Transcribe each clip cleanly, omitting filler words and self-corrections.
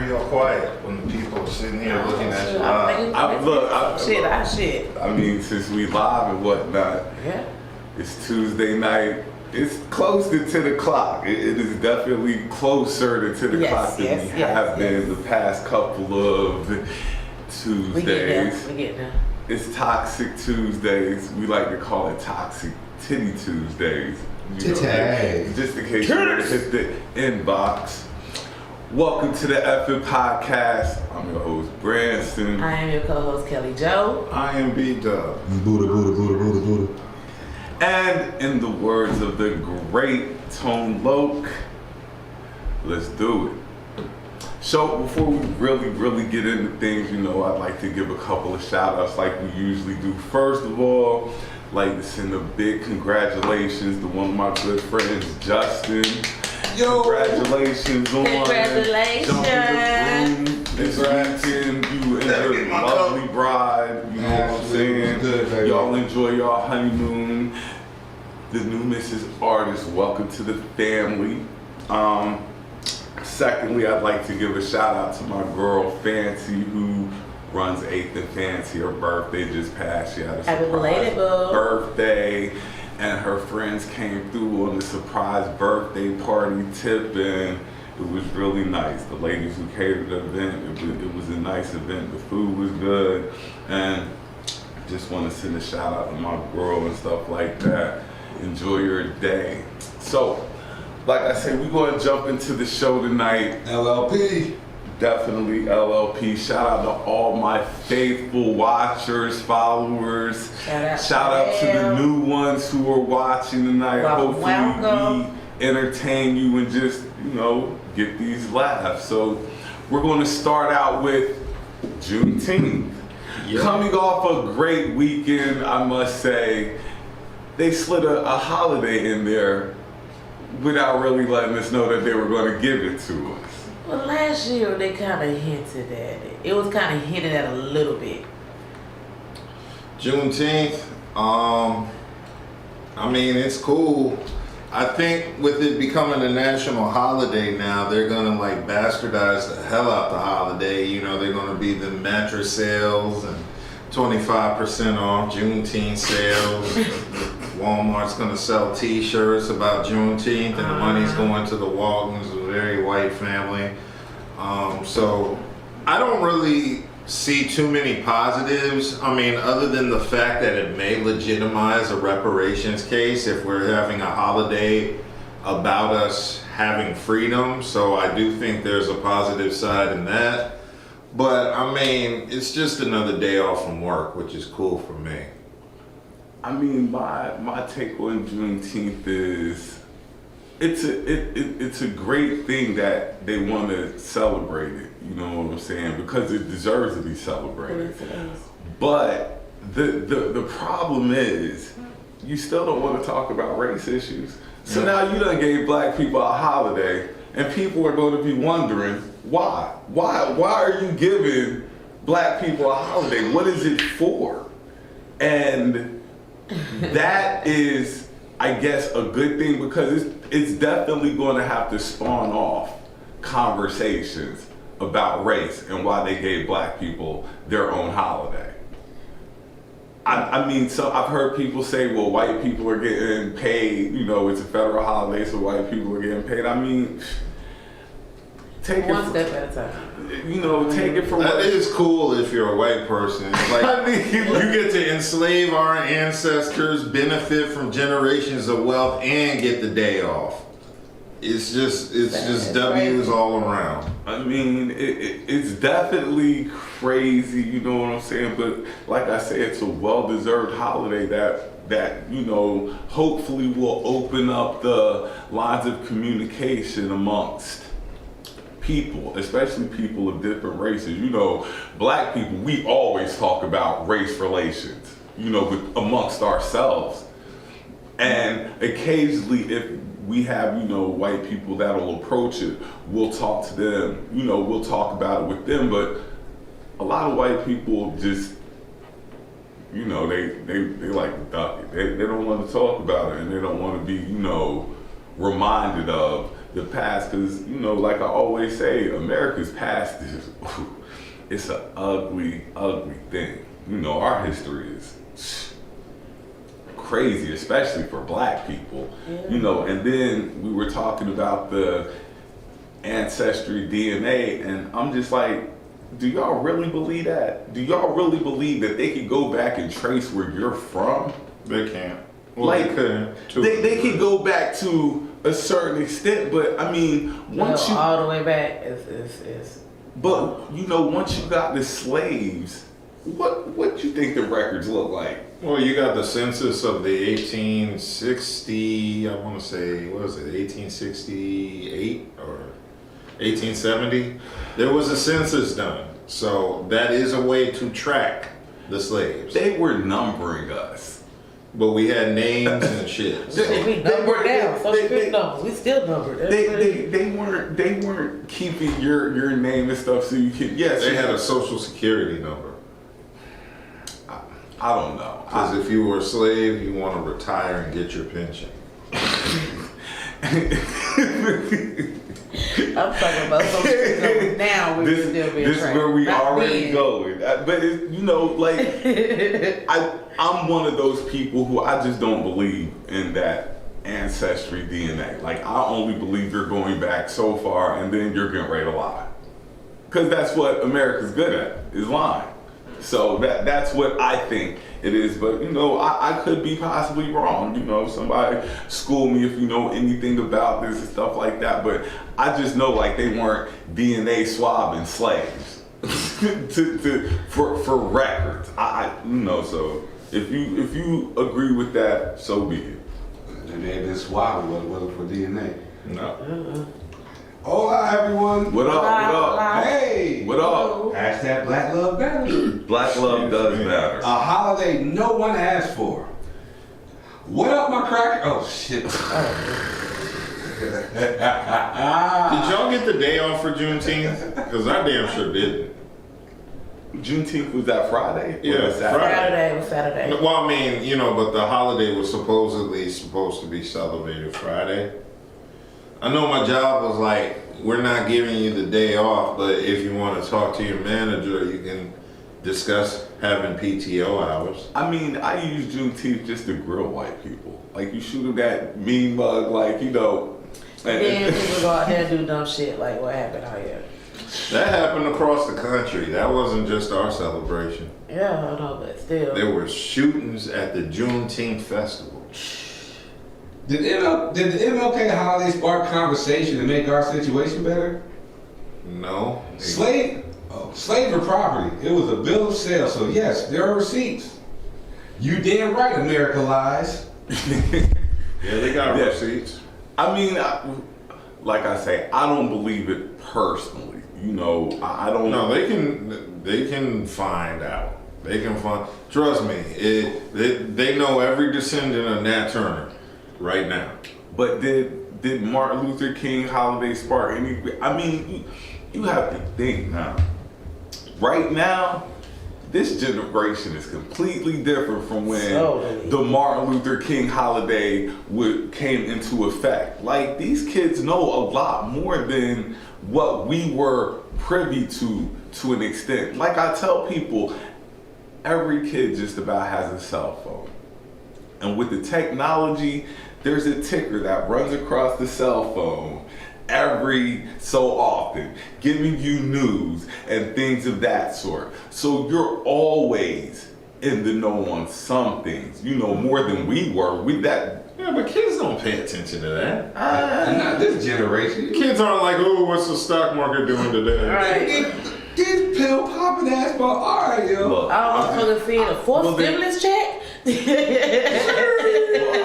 are y'all quiet when the people are sitting here looking at you live? I mean, since we live and whatnot, Yeah. it's Tuesday night. It's close to 10 o'clock. It is definitely closer to 10 o'clock than we have been the past couple of Tuesdays. We get there. It's Toxic Tuesdays. We like to call it Toxic Titty Tuesdays. You know, just in case you hit the inbox. Welcome to the effing podcast. I'm your host, Branson. I am your co-host, Kelli Jo. I am B.D.U.B. Budha. And in the words of the great Tone Loc, let's do it. So before we really get into things, you know, I'd like to give a couple of shout outs like we usually do. First of all, I'd like to send a big congratulations to one of my good friends, Justin. Yo! Congratulations on jumping the broom this weekend. You and your lovely bride, you know what I'm saying? Good, y'all enjoy your honeymoon. The new Mrs. Artist, welcome to the family. Secondly, I'd like to give a shout out to my girl Fancy, who runs 8th and Fancy. Her birthday just passed. She had a surprise birthday, and her friends came through on the surprise birthday party tip, and it was really nice. The ladies who catered the event, it was a nice event. The food was good, and just want to send a shout out to my girl and stuff like that. Enjoy your day. So, like I said, we're going to jump into the show tonight. LLP. Definitely LLP. Shout out to all my faithful watchers, followers. Shout out to the new ones who are watching tonight. Hopefully we entertain you and just, you know, get these laughs. So we're going to start out with Juneteenth. Yeah. Coming off a great weekend, I must say, they slid a holiday in there without really letting us know that they were going to give it to us. Well, last year they kind of hinted at it. It was kind of hinted at a little bit. Juneteenth, I mean, it's cool. I think with it becoming a national holiday now, they're gonna like bastardize the hell out the holiday. You know, they're gonna be the mattress sales and 25% off Juneteenth sales. Walmart's gonna sell T-shirts about Juneteenth, and the money's going to the Waltons, a very white family. So I don't really see too many positives. I mean, other than the fact that it may legitimize a reparations case if we're having a holiday about us having freedom. So I do think there's a positive side in that. But I mean, it's just another day off from work, which is cool for me. I mean, my take on Juneteenth is it's a great thing that they want to celebrate it. You know what I'm saying? Because it deserves to be celebrated. But the problem is, you still don't want to talk about race issues. So now you done gave black people a holiday, and people are going to be wondering why. Why are you giving black people a holiday? What is it for? And that is, I guess, a good thing, because it's definitely going to have to spawn off conversations about race and why they gave black people their own holiday. I mean, so I've heard people say, well, white people are getting paid, you know, it's a federal holiday, so white people are getting paid. I mean, take one step at a time. You know, take it from that is cool if you're a white person. Like, I mean, you get to enslave our ancestors, benefit from generations of wealth, and get the day off. It's just W's all around. I mean, it's definitely crazy, you know what I'm saying? But like I said, it's a well-deserved holiday that you know, hopefully will open up the lines of communication amongst people, especially people of different races. You know, black people, we always talk about race relations, you know, amongst ourselves. And occasionally, if we have, you know, white people that'll approach it, we'll talk to them, you know, we'll talk about it with them. But a lot of white people just, you know, they like duck it. They don't want to talk about it, and they don't want to be, you know, reminded of the past, because, you know, like I always say, America's past is, it's an ugly, ugly thing. You know, our history is crazy, especially for black people. Yeah. You know, and then we were talking about the Ancestry DNA, and I'm just like, do y'all really believe that? Do y'all really believe that they could go back and trace where you're from? They can't. Well, Like, they couldn't. They could go back to a certain extent, but I mean, once you, all the way back is but you know, once you got the slaves, what you think the records look like? Well, you got the census of the 1860, I want to say, what is it, 1868 or 1870? There was a census done. So that is a way to track the slaves. They were numbering us. But we had names and shit. So. we numbered down. Social Security numbers. We still numbered. They weren't keeping your name and stuff so you could, yes. They had a social security number. I don't know. Because if you were a slave, you want to retire and get your pension. I'm talking about social security numbers now. We're still being this is tracked. where we Not already then. going. But it, you know, like I'm one of those people who I just don't believe in that ancestry DNA. Like, I only believe you're going back so far and then you're getting ready to lie. Because that's what America's good at, is lying. So that's what I think it is. But, you know, I could be possibly wrong. You know, somebody school me if you know anything about this and stuff like that. But I just know, like, they weren't DNA swabbing slaves for records. You know, so if you agree with that, so be it. And they had been swabbed, but it wasn't for DNA. No. Hola, everyone. What up? What up? Hey. What up? Hashtag Black Love Matters. Black love does matter. A holiday no one asked for. What up, my cracker? Oh, shit. Did y'all get the day off for Juneteenth? Because I damn sure didn't. Juneteenth was that Friday? Or Yeah, was that Saturday was Saturday. Well, I mean, you know, but the holiday was supposedly supposed to be celebrated Friday. I know my job was like, we're not giving you the day off, but if you want to talk to your manager, you can discuss having PTO hours. I mean, I use Juneteenth just to grill white people. Like, you shoot them that mean mug, like, you know. And then people go out there and do dumb shit like what happened out here. That happened across the country. That wasn't just our celebration. Yeah, I know, but still. There were shootings at the Juneteenth festival. Did the MLK holiday spark conversation to make our situation better? No. Slaves are property. It was a bill of sale, so yes, there are receipts. You damn right, America lies. Yeah, they got Yeah. receipts. I mean, like I say, I don't believe it personally. You know, I don't. No, they can find out. They can find. Trust me, they know every descendant of Nat Turner right now. But did Martin Luther King holiday spark any? I mean, you have to think now. Right now, this generation is completely different from when the Martin Luther King holiday came into effect. Like, these kids know a lot more than what we were privy to an extent. Like I tell people, every kid just about has a cell phone. And with the technology, there's a ticker that runs across the cell phone every so often, giving you news and things of that sort. So you're always in the know on some things, you know, more than we were. Yeah, but kids don't pay attention to that. And not this generation. Kids aren't like, oh, what's the stock market doing today? Right. This pill popping ass, but all right, yo. Look, I don't know if it's a fourth Well, then- stimulus check. well,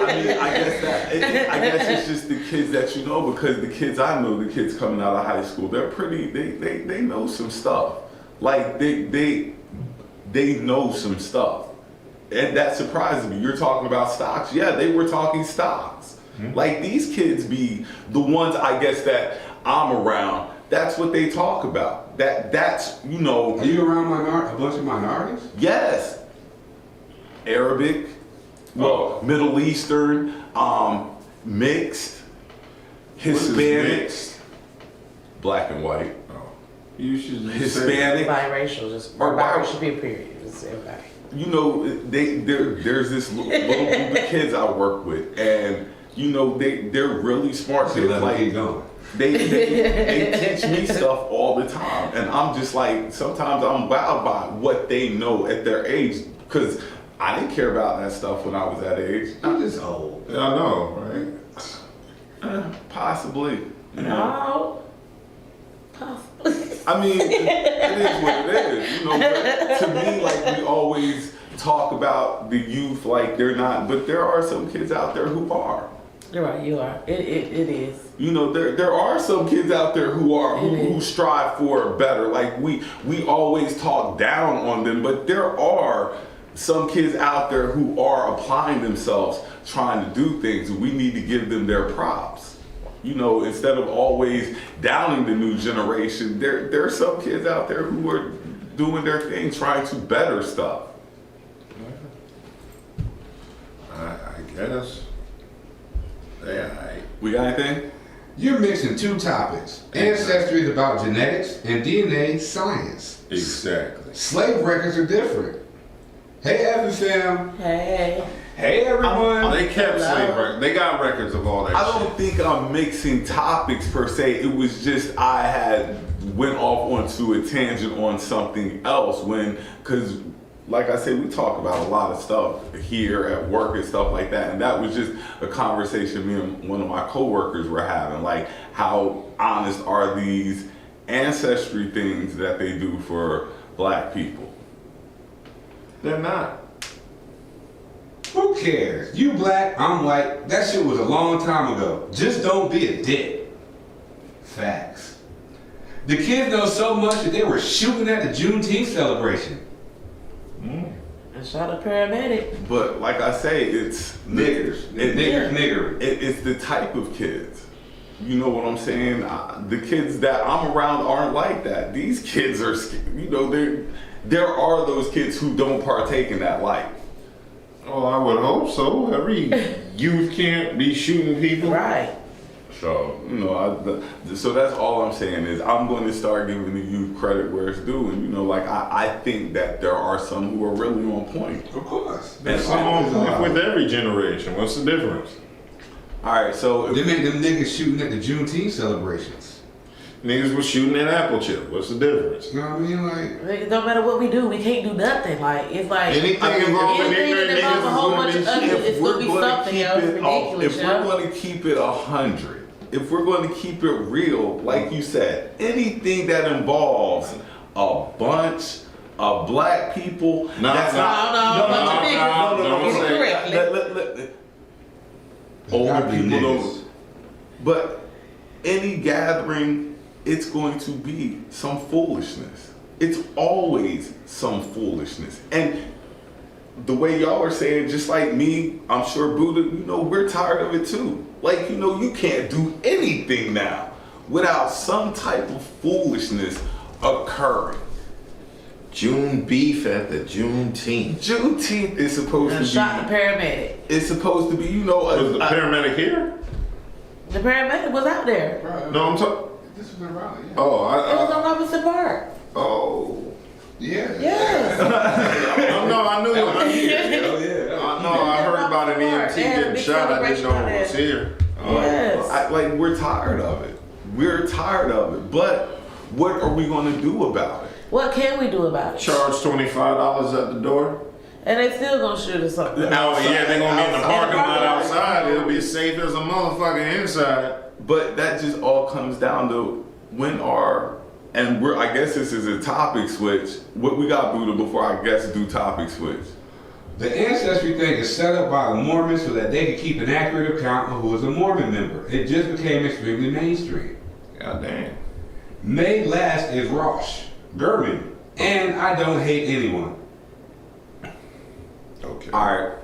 I mean, I guess it's just the kids that you know, because the kids I know, the kids coming out of high school, they're pretty. They know some stuff. Like they know some stuff, and that surprises me. You're talking about stocks. Yeah, they were talking stocks. Mm-hmm. Like, these kids be the ones, I guess, that I'm around. That's what they talk about. That's, you know. Are you around a bunch of minorities? Yes. Arabic, Middle Eastern, mixed. Hispanic, Mixed? black and white, You should just Hispanic. Biracial, just or biracial period. It's everybody. You know, there's this little group of kids I work with, and you know they're really smart. So let them keep going. They teach me stuff all the time, and I'm just like, sometimes I'm wowed by what they know at their age, because I didn't care about that stuff when I was that age. I'm just old. I know, right? Possibly. You know? No. Possibly. I mean, it is what it is, you know. But to me, like, we always talk about the youth like they're not, but there are some kids out there who are. You're right. You are. It is. You know, there are some kids out there who strive for better. Like we always talk down on them, but there are some kids out there who are applying themselves, trying to do things. We need to give them their props. You know, instead of always downing the new generation, there are some kids out there who are doing their thing, trying to better stuff. I guess. Yeah. We got anything? You're mixing two topics. Ancestry is about genetics and DNA science. Exactly. Slave records are different. Hey, Evan fam. Hey. Hey, everyone. They kept slave records. They got records of all that I shit. don't think I'm mixing topics per se. It was just I had went off onto a tangent on something else because like I said, we talk about a lot of stuff here at work and stuff like that. And that was just a conversation me and one of my coworkers were having. Like, how honest are these ancestry things that they do for black people? They're not. Who cares? You black, I'm white. That shit was a long time ago. Just don't be a dick. Facts. The kids know so much that they were shooting at the Juneteenth celebration. And shout out paramedic. But like I say, it's Niggers. Nigger. It's the type of kids. You know what I'm saying? The kids that I'm around aren't like that. These kids are, you know, there are those kids who don't partake in that life. Oh, I would hope so. Every youth can't be shooting people. Right. So, you know, so that's all I'm saying is I'm going to start giving the youth credit where it's due. And, you know, like, I think that there are some who are really on point. Of course. That's on point with every generation. What's the difference? All right, so They made them niggas shooting at the Juneteenth celebrations. Niggas was shooting at apple chip. What's the difference? You know what I mean? Like, It don't matter what we do, we can't do nothing. Like, it's like Anything involving anything ignorant that involves a whole niggas bunch is of gonna other, be it's gonna be something else ridiculous. if we're going to keep it 100, if we're going to keep it real, like you said, anything that involves a bunch of black people, that's not. Don't say it. Older people don't. But any gathering, it's going to be some foolishness. It's always some foolishness. And the way y'all are saying, just like me, I'm sure Budha, you know, we're tired of it too. Like, you know, you can't do anything now without some type of foolishness occurring. June beef at the Juneteenth. Juneteenth is supposed And to shot the be. paramedic. It's supposed to be, you know, Was the paramedic here? The paramedic was out there. No, I'm talking. this was in Raleigh, yeah. Oh, It was on Robinson Park. oh. Yeah. Yes. No, I knew. Oh yeah. No, I heard about an EMT They had a getting big shot. I didn't know celebration it was on here. Yes. Like, we're tired of it. We're tired of it. But what are we going to do about it? What can we do about it? Charge $25 at the door. And they still gonna shoot us something. Oh yeah, they're gonna be in the parking lot Outside. outside. It'll be safe as a motherfucker inside. But that just all comes down to I guess this is a topic switch. What we got, Budha, before I guess do topic switch? The ancestry thing is set up by the Mormons so that they can keep an accurate account of who is a Mormon member. It just became extremely mainstream. God damn. May last is Rosh, Gurman, and I don't hate anyone. Okay. All right.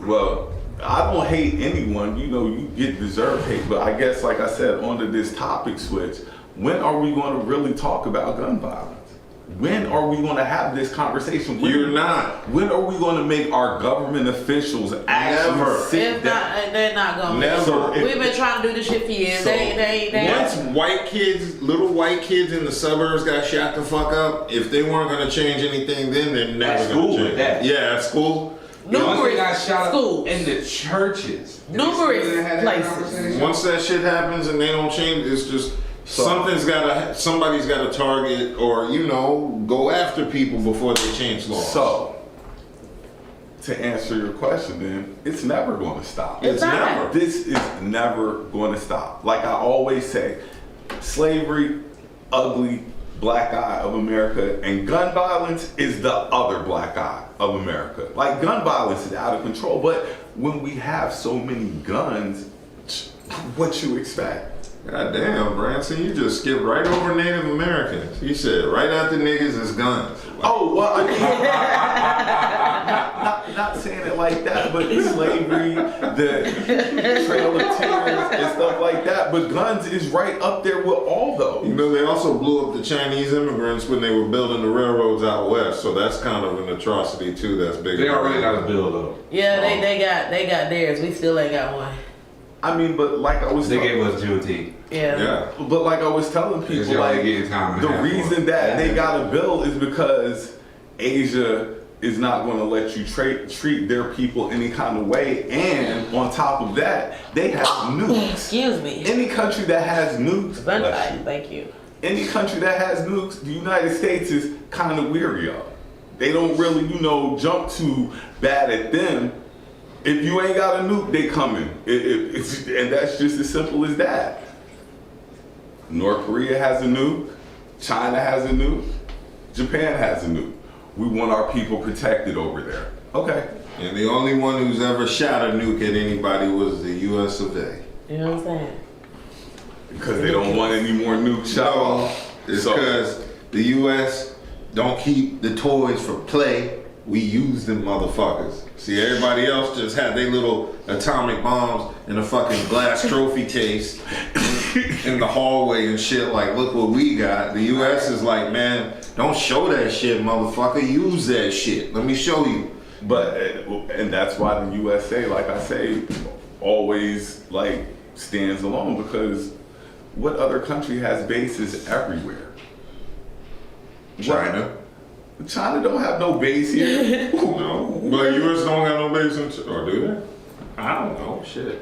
Well, I don't hate anyone. You know, you deserve hate. But I guess, like I said, onto this topic switch, when are we going to really talk about gun violence? When are we going to have this conversation? You're not. When are we going to make our government officials actually Never. sit down? They're not gonna. Never. We've been trying to do this shit for years. So, Once white kids, little white kids in the suburbs got shot the fuck up, if they weren't gonna change anything then, they're never At gonna school change. with that. Yeah, at school. Once they got shot schools. up in the churches. Numerous They had that places. conversation. Once that shit happens and they don't change, it's just somebody's gotta target or go after people before they change laws. So, to answer your question, then it's never going to stop. It's not. This is never going to stop. Like I always say, slavery, ugly black eye of America, and gun violence is the other black eye of America. Like gun violence is out of control, but when we have so many guns, what you expect? God damn, Branson, you just skipped right over Native Americans. You said right after niggas is guns. Oh, well, I mean, not saying it like that, but slavery, the Trail of Tears and stuff like that. But guns is right up there with all those. They also blew up the Chinese immigrants when they were building the railroads out west, so that's kind of an atrocity too. That's big. They already got a bill though. Yeah, they got theirs. We still ain't got one. I mean, but like I was They gave us Juneteenth. Yeah. But like I was telling people, y'all like getting time and a the half reason for that it. they got a bill is because Asia is not going to let you treat their people any kind of way, and on top of that, they have nukes. Excuse me. Any country that has nukes, bless you. Thank you. Any country that has nukes, the United States is kind of weary of. They don't really, jump too bad at them. If you ain't got a nuke, they coming. And that's just as simple as that. North Korea has a nuke. China has a nuke. Japan has a nuke. We want our people protected over there. Okay. And the only one who's ever shot a nuke at anybody was the U.S. of A. You know what I'm saying? Because they don't want any more nukes shot off. It's because the U.S. don't keep the toys for play. We use them motherfuckers. See, everybody else just had their little atomic bombs in a fucking glass trophy case in the hallway and shit. Like, look what we got. The U.S. is like, man, don't show that shit, motherfucker. Use that shit. Let me show you. But, and that's why the USA, like I say, always like stands alone, because what other country has bases everywhere? China. China don't have no base here. No. But U.S. don't have no base in, or do they? I don't know. Shit.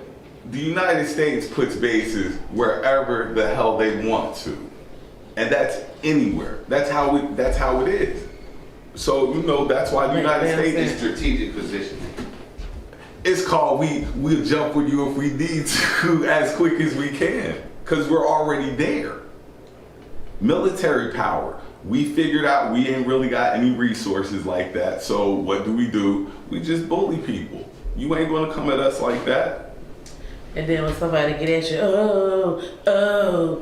The United States puts bases wherever the hell they want to, and that's anywhere. That's how it is. So that's why the United States is Strategic positioning. It's called we'll jump with you if we need to as quick as we can, because we're already there. Military power. We figured out we ain't really got any resources like that. So what do? We just bully people. You ain't gonna come at us like that. And then when somebody get at you, oh.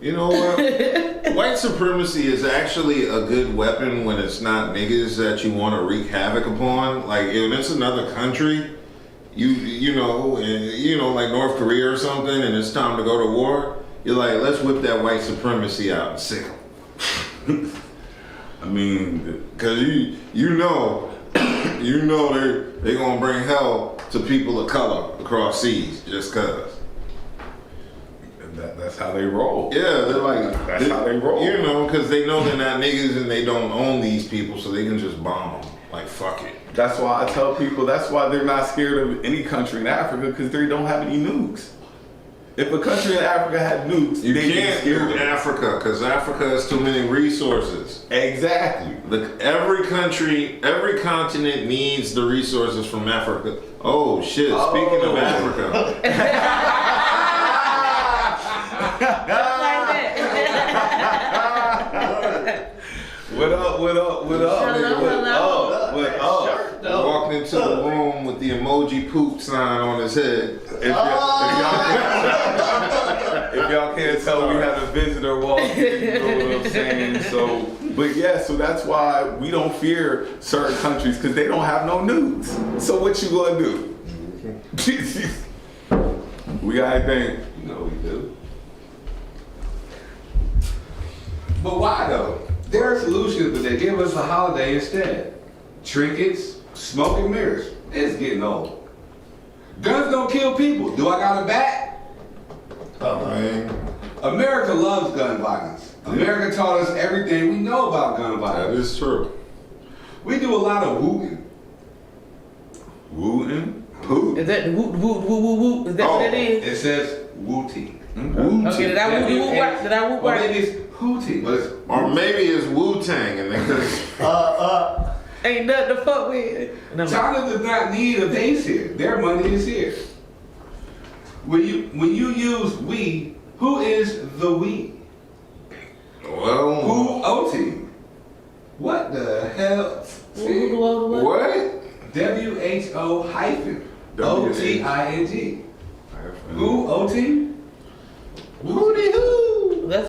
You know what? White supremacy is actually a good weapon when it's not niggas that you want to wreak havoc upon. Like, if it's another country, like North Korea or something, and it's time to go to war, you're like, let's whip that white supremacy out and sick 'em. I mean, because they're gonna bring hell to people of color across seas just cause. that's how they roll. Yeah, they're like, That's how they roll. Because they know they're not niggas and they don't own these people, so they can just bomb them. Like, fuck it. That's why I tell people that's why they're not scared of any country in Africa, because they don't have any nukes. If a country in Africa had nukes, You they'd be can't scared do of it. Africa because Africa has too many resources. Exactly. Every continent needs the resources from Africa. Oh shit! Speaking of Africa, What up, nigga? What up? walked into the room with the emoji poop sign on his head. If y'all can't tell, we had a visitor walk in, you know what I'm saying? So that's why we don't fear certain countries, because they don't have no nukes. So what you gonna do? We gotta think. We do. But why though? There are solutions, but they give us a holiday instead. Trinkets, smoke and mirrors. It's getting old. Guns don't kill people. Do I got a bat? Man, America loves gun violence. America taught us everything we know about gun that violence. is true. We do a lot of wooting. Wooten? Who? Is that the woo woo woo woo woo? Is that what it is? It says wooting. Okay, did I woo woo right? Did I woo Or right? maybe it's hooting, but it's Or maybe it's Wu-Tang and they Ain't nothing to fuck with. No, China does not need a base here. Their money is here. When you use we, who is the we? well, Who O-Team? What the hell? See? what? WHO hyphen O-T-I-N-G. Who O-Team? Who